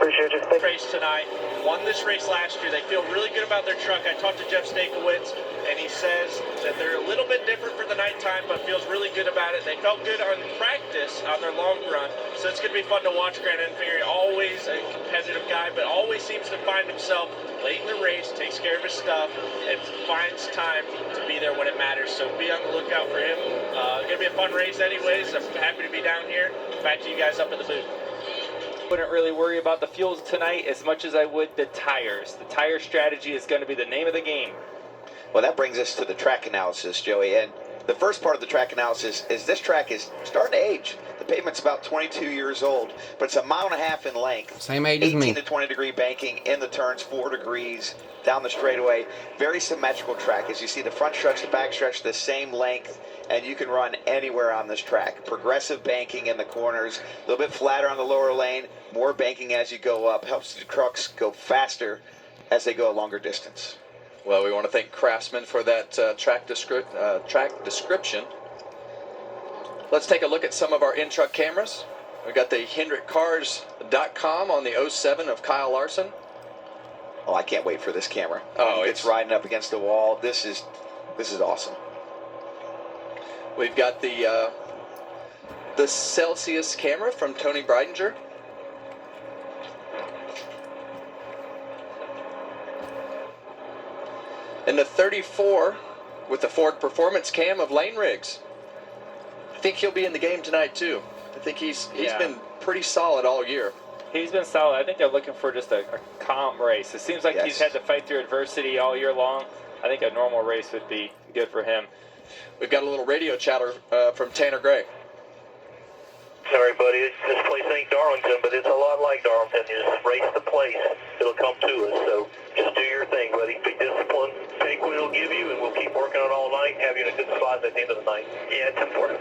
Appreciate you. Race tonight. Won this race last year. They feel really good about their truck. I talked to Jeff Stakowitz, and he says that they're a little bit different for the nighttime, but feels really good about it. They felt good on practice on their long run, so it's going to be fun to watch. Grant Enfieri, always a competitive guy, but always seems to find himself late in the race, takes care of his stuff, and finds time to be there when it matters. So be on the lookout for him. Going to be a fun race anyways. I'm happy to be down here. Back to you guys up in the booth. Wouldn't really worry about the fuels tonight as much as I would the tires. The tire strategy is going to be the name of the game. Well, that brings us to the track analysis, Joey. And the first part of the track analysis is this track is starting to age. The pavement's about 22 years old, but it's 1.5 miles in length. Same age as me. 18 to 20 degree banking in the turns, 4 degrees down the straightaway. Very symmetrical track. As you see, the front stretch, the back stretch, the same length, and you can run anywhere on this track. Progressive banking in the corners, a little bit flatter on the lower lane, more banking as you go up. Helps the trucks go faster as they go a longer distance. Well, we want to thank Craftsman for that track description. Let's take a look at some of our in-truck cameras. We got the HendrickCars.com on the 07 of Kyle Larson. Oh, I can't wait for this camera. Oh, it's riding up against the wall. This is awesome. We've got the Celsius camera from Tony Breidinger. And the 34 with the Ford Performance Cam of Lane Riggs. I think he'll be in the game tonight too. I think he's been pretty solid all year. He's been solid. I think they're looking for just a calm race. It seems like he's had to fight through adversity all year long. I think a normal race would be good for him. We've got a little radio chatter from Tanner Gray. Sorry, buddy. This place ain't Darlington, but it's a lot like Darlington. You just race the place. It'll come to us. So just do your thing, buddy. Be disciplined. Take what it'll give you, and we'll keep working on it all night and have you in a good spot at the end of the night. Yeah, it's important.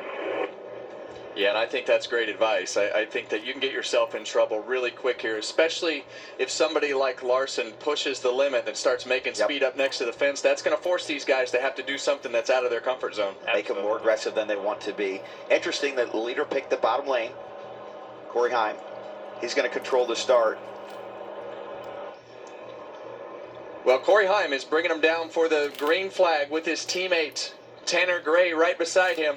Yeah, and I think that's great advice. I think that you can get yourself in trouble really quick here, especially if somebody like Larson pushes the limit and starts making speed up next to the fence. That's going to force these guys to have to do something that's out of their comfort zone. Make them more aggressive than they want to be. Interesting that the leader picked the bottom lane, Corey Heim. He's going to control the start. Well, Corey Heim is bringing him down for the green flag with his teammate Tanner Gray right beside him.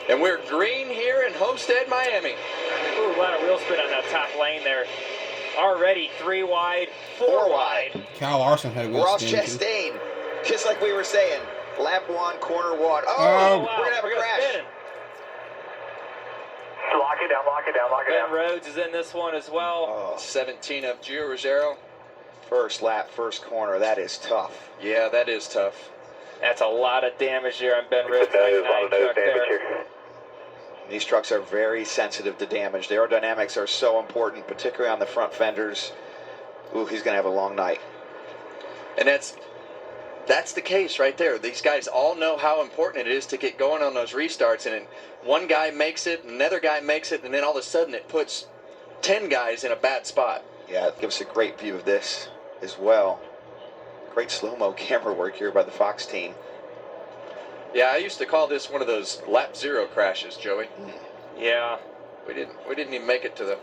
And we're green here in Homestead, Miami. Ooh, a lot of wheel spin on that top lane there. Already 3 wide, 4 wide. Kyle Larson had a wheel Ross spin. Chastain, just like we were saying. Lap 1, corner 1. Oh, wow. We're going to have a crash. Lock it down, lock it down, lock it down. Ben Rhodes is in this one as well. 17 of Gio Ruggiero. First lap, first corner. That is tough. Yeah, that is tough. That's a lot of damage there on Ben Rhodes. That is a lot of damage here. These trucks are very sensitive to damage. The aerodynamics are so important, particularly on the front fenders. Ooh, he's going to have a long night. And that's the case right there. These guys all know how important it is to get going on those restarts. And one guy makes it, another guy makes it, and then all of a sudden it puts 10 guys in a bad spot. Yeah, it gives us a great view of this as well. Great slow-mo camera work here by the Fox team. Yeah, I used to call this one of those lap 0 crashes, Joey. Yeah. We didn't even make it to the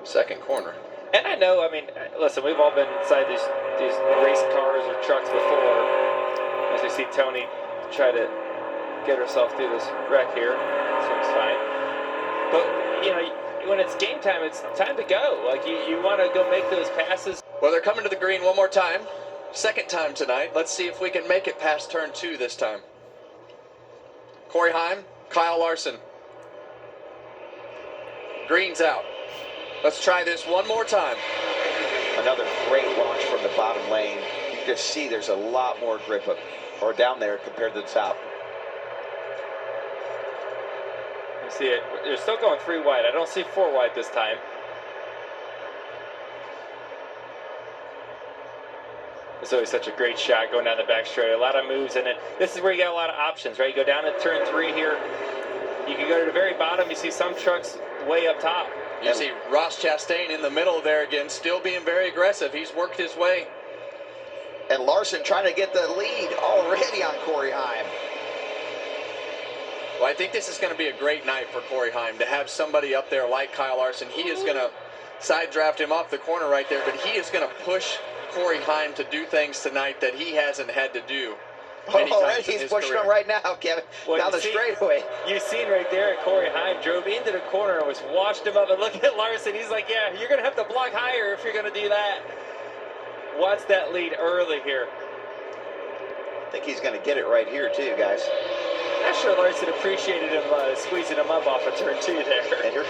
second corner. And I know, I mean, listen, we've all been inside these race cars or trucks before. As we see Tony try to get herself through this wreck here. Seems fine. But, you know, when it's game time, it's time to go. Like, you want to go make those passes. Well, they're coming to the green one more time. Second time tonight. Let's see if we can make it past turn 2 this time. Corey Heim, Kyle Larson. Green's out. Let's try this one more time. Another great launch from the bottom lane. You can just see there's a lot more grip up or down there compared to the top. You see it. They're still going 3 wide. I don't see 4 wide this time. It's always such a great shot going down the back straight. A lot of moves, and this is where you got a lot of options, right? You go down to turn 3 here. You can go to the very bottom. You see some trucks way up top. You see Ross Chastain in the middle there again, still being very aggressive. He's worked his way. And Larson trying to get the lead already on Corey Heim. Well, I think this is going to be a great night for Corey Heim to have somebody up there like Kyle Larson. He is going to side draft him off the corner right there, but he is going to push Corey Heim to do things tonight that he hasn't had to do many times in He's his pushing career. him right now, Kevin, down the straightaway. You've seen right there, Corey Heim drove into the corner and was washed him up. And look at Larson. He's like, yeah, you're going to have to block higher if you're going to do that. Watch that lead early here. I think he's going to get it right here, too, guys. Not sure Larson appreciated him squeezing him up off a turn 2 there. And here